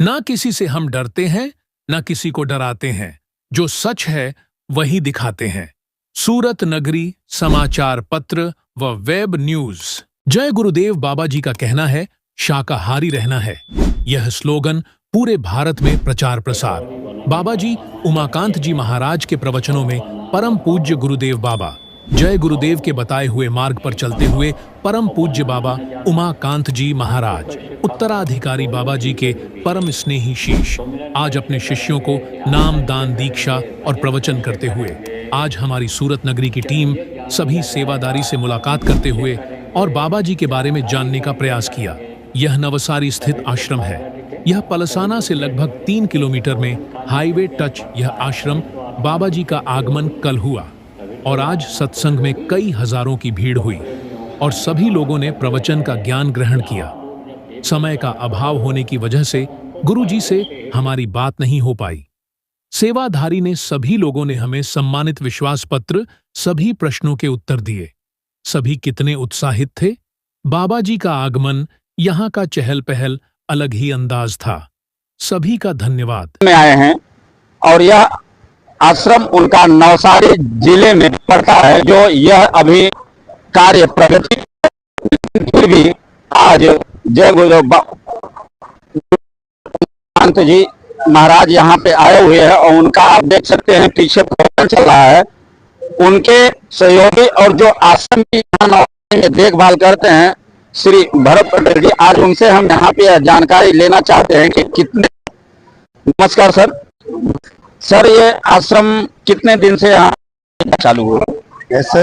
ना किसी से हम डरते हैं, ना किसी को डराते हैं। जो सच है वही दिखाते हैं। सूरत नगरी समाचार पत्र व वेब न्यूज। जय गुरुदेव बाबा जी का कहना है, शाकाहारी रहना है। यह स्लोगन पूरे भारत में प्रचार प्रसार। बाबा जी उमाकांत जी महाराज के प्रवचनों में परम पूज्य गुरुदेव बाबा जय गुरुदेव के बताए हुए मार्ग पर चलते हुए परम पूज्य बाबा उमाकांत जी महाराज उत्तराधिकारी बाबा जी के परम स्नेही शीश आज अपने शिष्यों को नाम दान दीक्षा और प्रवचन करते हुए आज हमारी सूरत नगरी की टीम सभी सेवादारी से मुलाकात करते हुए और बाबा जी के बारे में जानने का प्रयास किया। यह नवसारी स्थित आश्रम है। यह पलसाना से लगभग 3 किलोमीटर में हाईवे टच यह आश्रम। बाबा जी का आगमन कल हुआ और आज सत्संग में कई हजारों की भीड़ हुई और सभी लोगों ने प्रवचन का ज्ञान ग्रहण किया। समय का अभाव होने की वजह से गुरुजी से हमारी बात नहीं हो पाई। सेवाधारी ने सभी लोगों ने हमें सम्मानित विश्वास पत्र सभी प्रश्नों के उत्तर दिए। सभी कितने उत्साहित थे। बाबा जी का आगमन, यहाँ का चहल पहल अलग ही अंदाज था। सभी का धन्यवाद। में आए हैं और यह आश्रम उनका नवसारी जिले में पड़ता है। जो यह अभी कार्य प्रगति फिर भी आज जय गुरुदेव उमाकांत जी महाराज यहाँ पे आए हुए हैं और उनका आप देख सकते हैं पीछे प्रोग्राम चल रहा है। उनके सहयोगी और जो आश्रम की में देखभाल करते हैं श्री भरत पटेल जी, आज उनसे हम यहाँ पे जानकारी लेना चाहते हैं कि कितने। नमस्कार सर, ये आश्रम कितने दिन से यहाँ चालू हुआ? ऐसे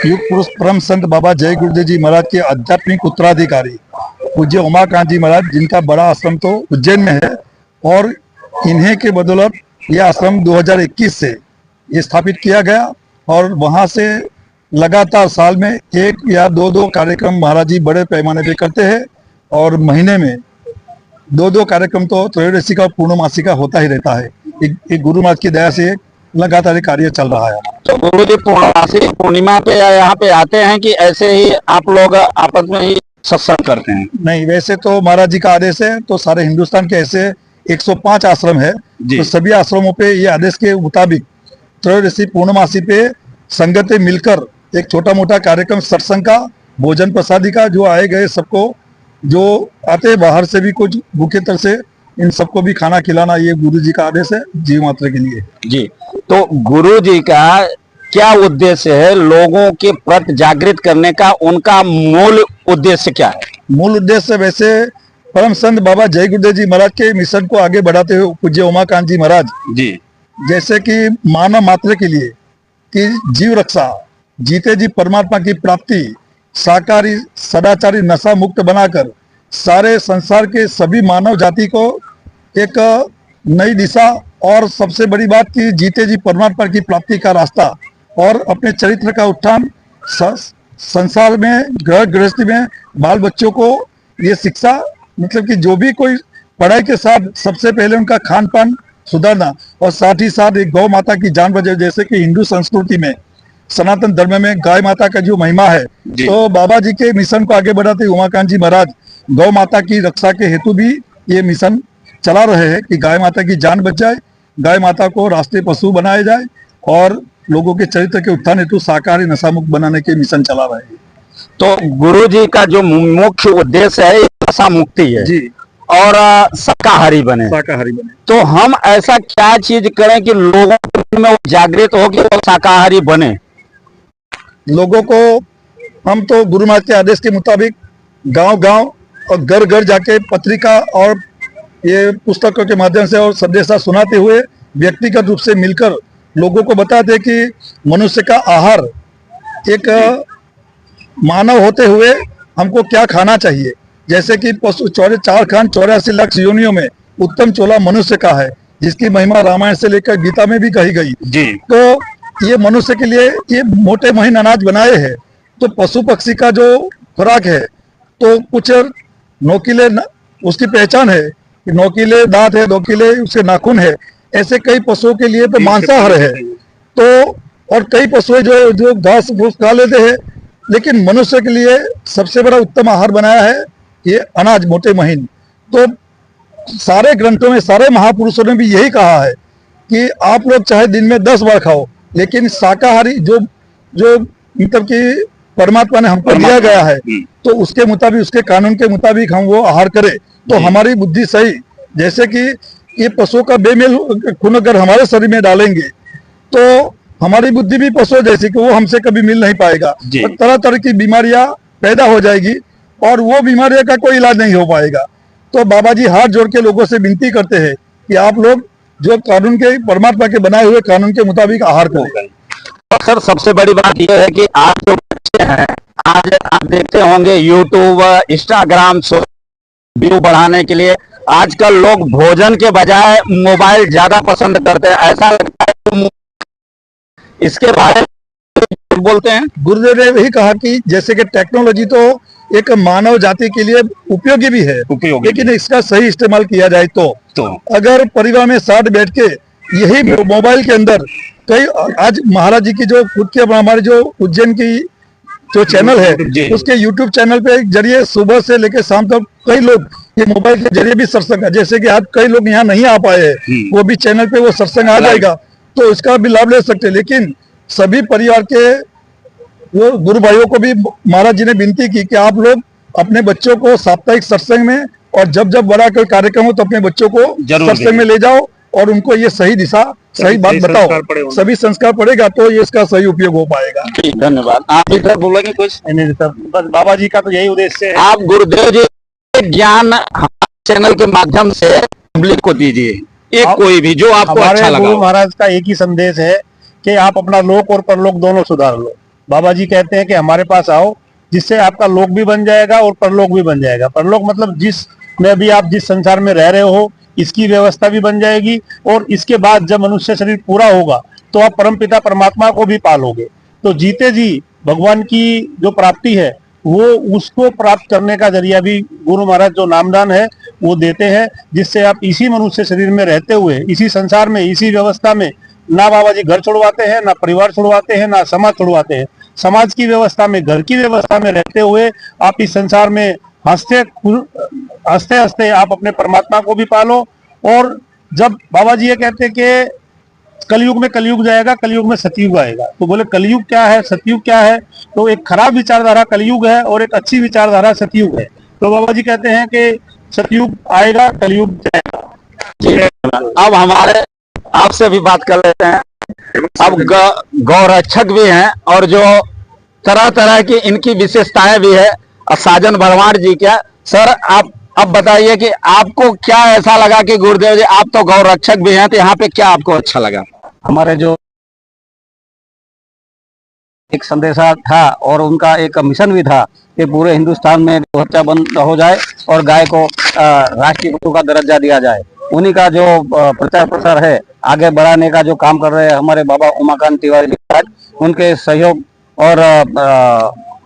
युग पुरुष परम संत बाबा जय गुरुदेव जी महाराज के आध्यात्मिक उत्तराधिकारी पूज्य उमाकांत जी महाराज, जिनका बड़ा आश्रम तो उज्जैन में है और इन्हीं के बदौलत यह आश्रम 2021 से ये स्थापित किया गया और वहां से लगातार साल में 1 या 2 कार्यक्रम महाराज जी बड़े पैमाने पे करते हैं और महीने में 2 कार्यक्रम तो त्रयोदशी का पूर्णमासी का होता ही रहता है। एक गुरु महाराज की दया से लगातार कार्य चल रहा है। तो गुरु जी पूर्णमासी पूर्णिमा पे यहाँ पे आते हैं कि ऐसे ही आप लोग आपस में ही सत्संग करते हैं? नहीं, वैसे तो महाराज जी का आदेश है, तो सारे हिंदुस्तान के ऐसे 105 आश्रम है, तो सभी आश्रमों पे ये आदेश के मुताबिक त्रयोदशी पूर्णमासी पे संगतें मिलकर एक छोटा मोटा कार्यक्रम सत्संग का, भोजन प्रसादी का, जो आए गए सबको, जो आते बाहर से भी कुछ भूखे तर से, इन सबको भी खाना खिलाना, ये गुरु जी का आदेश है जीव मात्र के लिए जी। तो गुरु जी का क्या उद्देश्य है? लोगों के प्रति जागृत करने का उनका मूल उद्देश्य क्या है? मूल उद्देश्य वैसे परम संत बाबा जय गुरुदेव जी महाराज के मिशन को आगे बढ़ाते हुए पूज्य उमाकांत जी महाराज जी, जैसे कि मानव मात्र के लिए कि जीव रक्षा, जीते जी परमात्मा की प्राप्ति, शाकाहारी सदाचारी नशा मुक्त बनाकर सारे संसार के सभी मानव जाति को एक नई दिशा और सबसे बड़ी बात कि जीते जी परमात्मा की प्राप्ति का रास्ता और अपने चरित्र का उत्थान, संसार में ग्रह गृहस्थी में बाल बच्चों को ये शिक्षा, मतलब कि जो भी कोई पढ़ाई के साथ सबसे पहले उनका खान पान सुधारना और साथ ही साथ एक गौ माता की जान बचाओ। जैसे कि हिंदू संस्कृति में सनातन धर्म में गाय माता का जो महिमा है, तो बाबा जी के मिशन को आगे बढ़ाते उमाकांत जी महाराज गौ माता की रक्षा के हेतु भी ये मिशन चला रहे हैं कि गाय माता की जान बच जाए, गाय माता को राष्ट्रीय पशु बनाया जाए और लोगों के चरित्र के उत्थान हेतु शाकाहारी नशा मुक्त बनाने के मिशन चला रहे हैं। तो गुरु जी का जो मुख्य उद्देश्य है नशा मुक्ति है जी, और शाकाहारी बने। तो हम ऐसा क्या चीज करें कि लोगों में जागृत हो कि वो शाकाहारी बने? लोगों को हम तो गुरु महाराज के आदेश के मुताबिक गांव-गांव और घर-घर जाके पत्रिका और ये पुस्तकों के माध्यम से और संदेशा सुनाते हुए व्यक्तिगत रूप से मिलकर लोगों को बताते कि मनुष्य का आहार एक मानव होते हुए हमको क्या खाना चाहिए। जैसे कि पशु 84 लाख योनियों में उत्तम चोला मनुष्य का है, जिसकी महिमा रामायण से लेकर गीता में भी कही गई जी। तो ये मनुष्य के लिए ये मोटे महीन अनाज बनाए हैं। तो पशु पक्षी का जो खुराक है, तो कुछ नोकीले उसकी पहचान है कि नोकीले दांत है, नोकीले उसके नाखून है। ऐसे कई पशुओं के लिए तो मांसाहार है, तो और कई पशु जो घास फूस खा लेते हैं, लेकिन मनुष्य के लिए सबसे बड़ा उत्तम आहार बनाया है ये अनाज मोटे महीन। तो सारे ग्रंथों में, सारे महापुरुषों ने भी यही कहा है कि आप लोग चाहे दिन में 10 बार खाओ, लेकिन शाकाहारी जो जो मतलब कि परमात्मा ने हमको दिया गया है, तो उसके मुताबिक, उसके कानून के मुताबिक हम वो आहार करें तो हमारी बुद्धि सही। जैसे कि ये पशुओं का बेमेल खून अगर हमारे शरीर में डालेंगे तो हमारी बुद्धि भी पशु जैसी कि वो हमसे कभी मिल नहीं पाएगा, तो तरह तरह की बीमारियां पैदा हो जाएगी और वो बीमारियों का कोई इलाज नहीं हो पाएगा। तो बाबा जी हाथ जोड़ के लोगों से विनती करते हैं कि आप लोग जो कानून के, परमात्मा के बनाए हुए कानून के मुताबिक आहार करें। सर सबसे बड़ी बात यह है कि आज जो बच्चे हैं, आज आप देखते होंगे यूट्यूब, इंस्टाग्राम, व्यू बढ़ाने के लिए आजकल लोग भोजन के बजाय मोबाइल ज्यादा पसंद करते हैं। ऐसा लगता है इसके बारे में बोलते हैं। गुरुदेव ने यही कहा कि जैसे कि टेक्नोलॉजी तो एक मानव जाति के लिए उपयोगी भी है, लेकिन इसका सही इस्तेमाल किया जाए तो अगर परिवार में साथ बैठ के यही मोबाइल के अंदर कई, आज महाराज जी की जो खुद के हमारे जो उज्जैन की जो चैनल है उसके यूट्यूब चैनल पे जरिए सुबह से लेकर शाम तक कई लोग ये मोबाइल के जरिए भी सत्संग, जैसे कि आज कई लोग यहाँ नहीं आ पाए हैं, वो भी चैनल पे वो सत्संग आ जाएगा तो इसका भी लाभ ले सकते हैं। लेकिन सभी परिवार के वो गुरु भाइयों को भी महाराज जी ने विनती की कि आप लोग अपने बच्चों को साप्ताहिक सत्संग में और जब जब बड़ा कोई कार्यक्रम हो तो अपने बच्चों को सत्संग में ले जाओ और उनको ये सही दिशा, सही बात बताओ, सभी संस्कार पड़ेगा तो ये इसका सही उपयोग हो पाएगा। धन्यवाद। आप इधर बोलेंगे कुछ? नहीं सर, बस बाबा जी का तो यही उद्देश्य है। आप गुरुदेव जी ज्ञान हमारे चैनल के माध्यम से पब्लिक को दीजिए, एक कोई भी जो आपको अच्छा लगा। गुरु महाराज का एक ही संदेश है कि आप अपना लोक और परलोक दोनों सुधार लो। बाबा जी कहते हैं कि हमारे पास आओ, जिससे आपका लोक भी बन जाएगा और परलोक भी बन जाएगा। परलोक मतलब जिस में भी आप जिस संसार में रह रहे हो इसकी व्यवस्था भी बन जाएगी, और इसके बाद जब मनुष्य शरीर पूरा होगा तो आप परमपिता परमात्मा को भी पालोगे। तो जीते जी भगवान की जो प्राप्ति है वो उसको प्राप्त करने का जरिया भी गुरु महाराज जो नामदान है वो देते हैं, जिससे आप इसी मनुष्य शरीर में रहते हुए, इसी संसार में, इसी व्यवस्था में, ना बाबा जी घर छोड़वाते हैं, ना परिवार छोड़वाते हैं, ना समाज छोड़वाते हैं। समाज की व्यवस्था में, घर की व्यवस्था में रहते हुए आप इस संसार में हंसते हंसते आप अपने परमात्मा को भी पालो। और जब बाबा जी ये कहते हैं कि कलयुग में कलयुग जाएगा, कलयुग में सतयुग आएगा, तो बोले कलयुग क्या है, सतयुग क्या है? तो एक खराब विचारधारा कलयुग है और एक अच्छी विचारधारा सतयुग है। तो बाबा जी कहते हैं कि सतयुग आएगा, कलयुग जाएगा। अब हमारे आपसे भी बात कर लेते हैं। अब गौरक्षक भी हैं और जो तरह तरह की इनकी विशेषताएं भी है, साजन भरवाड़ जी। क्या सर आप अब बताइए कि आपको क्या ऐसा लगा कि गुरुदेव जी आप तो गौरक्षक भी हैं, तो यहाँ पे क्या आपको अच्छा लगा? हमारे जो एक संदेशा था और उनका एक मिशन भी था कि पूरे हिंदुस्तान में हत्या बंद हो जाए और गाय को राष्ट्रीय पशु का दर्जा दिया जाए। उन्हीं का जो प्रचार प्रसार है, आगे बढ़ाने का जो काम कर रहे हैं हमारे बाबा उमाकांत तिवारी महाराज, उनके सहयोग और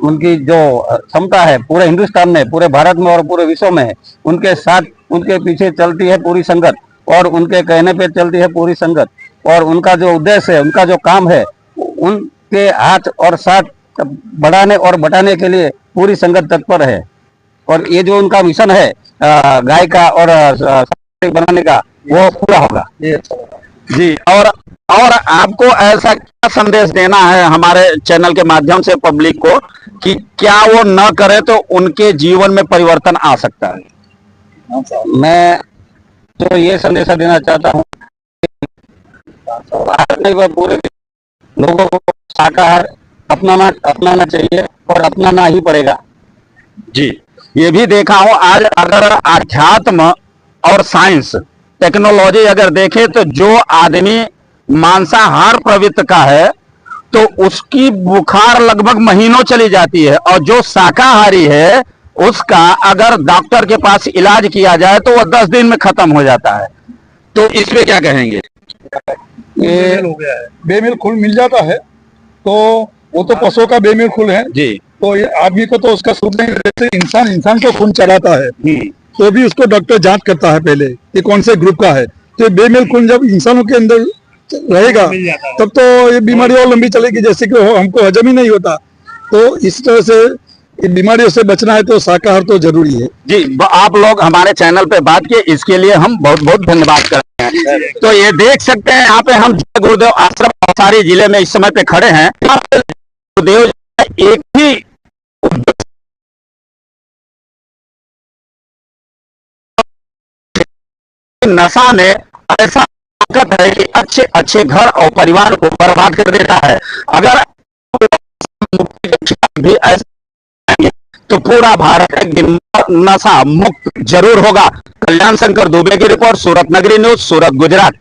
उनकी जो क्षमता है पूरे हिंदुस्तान में, पूरे भारत में और पूरे विश्व में, उनके साथ उनके पीछे चलती है पूरी संगत और उनके कहने पे चलती है पूरी संगत। और उनका जो उद्देश्य है, उनका जो काम है, उनके हाथ और साथ बढ़ाने और बटाने के लिए पूरी संगत तत्पर है। और ये जो उनका मिशन है गाय का और बनाने का, वो पूरा होगा जी। और आपको ऐसा क्या संदेश देना है हमारे चैनल के माध्यम से पब्लिक को कि क्या वो न करे तो उनके जीवन में परिवर्तन आ सकता है? मैं तो ये संदेश देना चाहता हूँ पूरे लोगों को शाकाहार अपनाना चाहिए और अपनाना ही पड़ेगा जी। ये भी देखा हूं आज अगर आध्यात्म और साइंस टेक्नोलॉजी अगर देखें तो जो आदमी मांसाहार प्रवृत्ति का है तो उसकी बुखार लगभग महीनों चली जाती है, और जो शाकाहारी है उसका अगर डॉक्टर के पास इलाज किया जाए तो वह 10 दिन में खत्म हो जाता है। तो इस पे क्या कहेंगे? ये हो गया है, बेमेल खून मिल जाता है तो वो तो पशुओं का बेमेल खून है जी। तो ये आदमी को तो उसका सूट नहीं, जैसे इंसान को खून चलाता है तो भी उसको डॉक्टर जांच करता है पहले ये कौन से ग्रुप का है। तो बेमेल खून जब इंसानों के अंदर रहेगा तब तो ये बीमारी और लंबी चलेगी, जैसे कि हमको हजम ही नहीं होता। तो इस तरह से इन बीमारियों से बचना है तो शाकाहार तो जरूरी है। जी, आप लोग हमारे चैनल पे बात किए, इसके लिए हम बहुत बहुत धन्यवाद करते हैं। तो ये देख सकते हैं यहाँ पे हम जय गुरुदेव आश्रम नवसारी जिले में इस समय पे खड़े हैं। यहाँ पे गुरुदेव एक ही नशा में ऐसा ताकत है कि अच्छे अच्छे घर और परिवार को बर्बाद कर देता है। अगर भी ऐसा तो पूरा भारत एक दिन नशा मुक्त जरूर होगा। कल्याण शंकर दुबे की रिपोर्ट, सूरत नगरी न्यूज, सूरत, गुजरात।